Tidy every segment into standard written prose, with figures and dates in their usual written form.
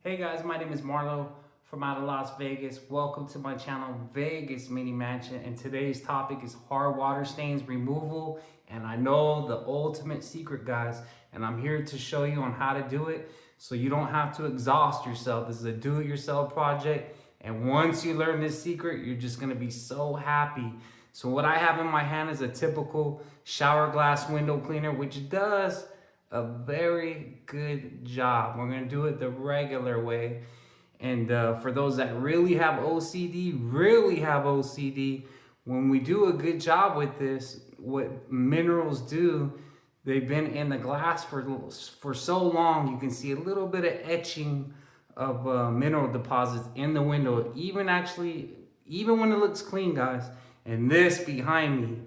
Hey guys, my name is Marlo from out of Las Vegas. Welcome to my channel, Vegas Mini Mansion. And today's topic is hard water stains removal. And I know the ultimate secret, guys. And I'm here to show you on how to do it so you don't have to exhaust yourself. This is a do-it-yourself project. And once you learn this secret, you're just gonna be so happy. So what I have in my hand is a typical shower glass window cleaner, which does a very good job. We're gonna do it the regular way. And for those that really have OCD, when we do a good job with this, what minerals do, they've been in the glass for so long, you can see a little bit of etching of mineral deposits in the window, even when it looks clean, guys. And this behind me,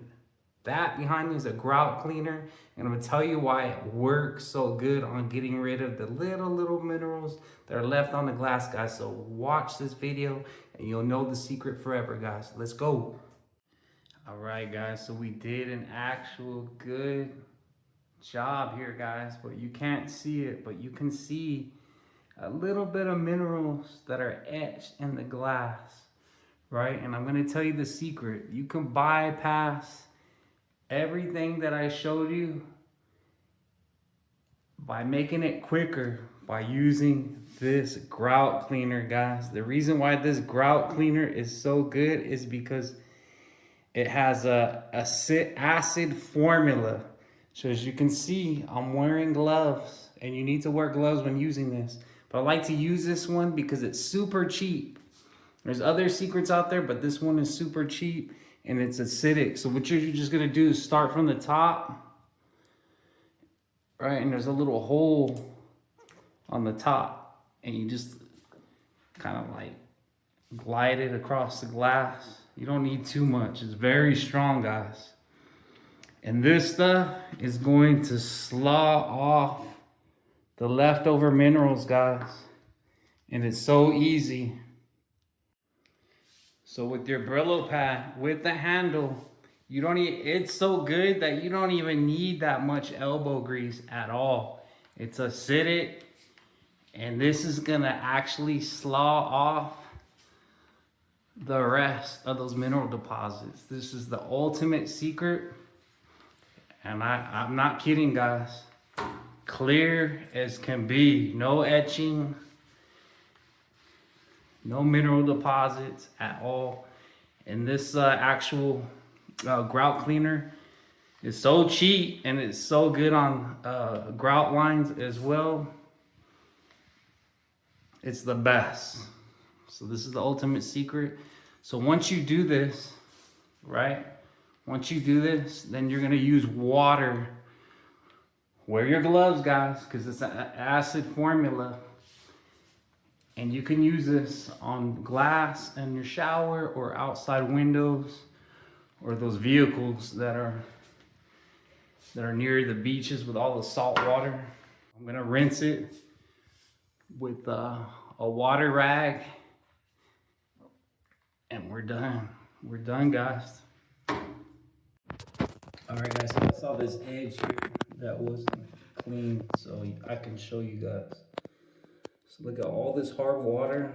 that behind me is a grout cleaner, and I'm gonna tell you why it works so good on getting rid of the little minerals that are left on the glass, guys. So watch this video and you'll know the secret forever, guys. Let's go. All right, guys, so we did an actual good job here, guys, but you can't see it, but you can see a little bit of minerals that are etched in the glass, right? And I'm gonna tell you the secret. You can bypass everything that I showed you by making it quicker by using this grout cleaner, guys. The reason why this grout cleaner is so good is because it has a acid formula. So as you can see, I'm wearing gloves, and you need to wear gloves when using this. But I like to use this one because it's super cheap. There's other secrets out there, but this one is super cheap. And it's acidic. So what you're just gonna do is start from the top, right? And there's a little hole on the top, and you just kind of like glide it across the glass. You don't need too much. It's very strong, guys. And this stuff is going to slaw off the leftover minerals, guys. And it's so easy. So with your Brillo pad, with the handle, it's so good that you don't even need that much elbow grease at all. It's acidic, and this is gonna actually slaw off the rest of those mineral deposits. This is the ultimate secret, and I'm not kidding, guys. Clear as can be, no etching, no mineral deposits at all. And this actual grout cleaner is so cheap, and it's so good on grout lines as well. It's the best. So this is the ultimate secret. So once you do this, right? Once you do this, then you're gonna use water. Wear your gloves, guys, because it's an acid formula. And you can use this on glass in your shower or outside windows or those vehicles that are near the beaches with all the salt water. I'm gonna rinse it with a water rag, and we're done. We're done, guys. All right, guys, so I saw this edge here that wasn't clean, so I can show you guys. So look at all this hard water.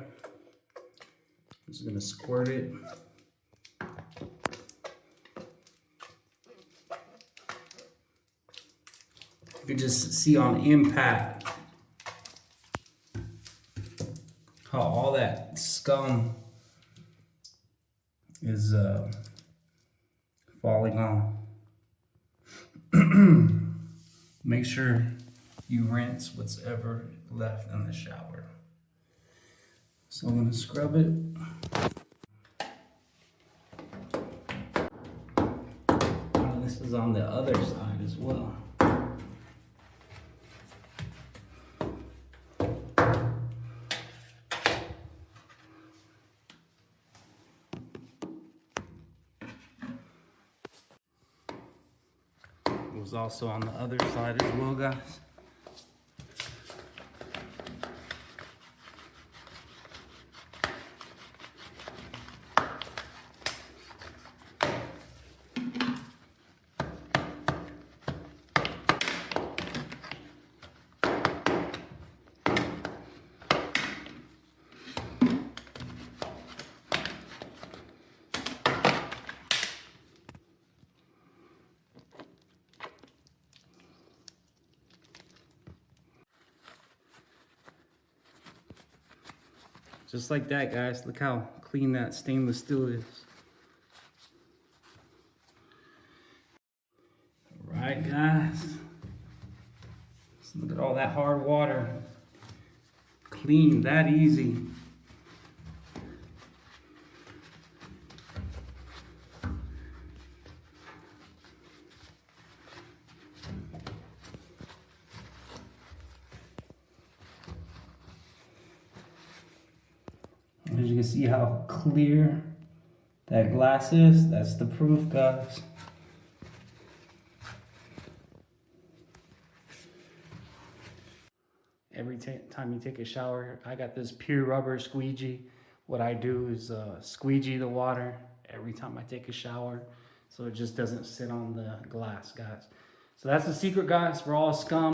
I'm just gonna squirt it. You can just see on impact how all that scum is falling off. Make sure you rinse what's ever left in the shower. So I'm gonna scrub it. And this is on the other side as well. It was also on the other side as well, guys. Just like that, guys. Look how clean that stainless steel is. All right, guys. Let's look at all that hard water. Clean, that easy. As you can see how clear that glass is, that's the proof, guys. Every time you take a shower, I got this pure rubber squeegee. What I do is squeegee the water every time I take a shower, so it just doesn't sit on the glass, guys. So that's the secret, guys, for all scum.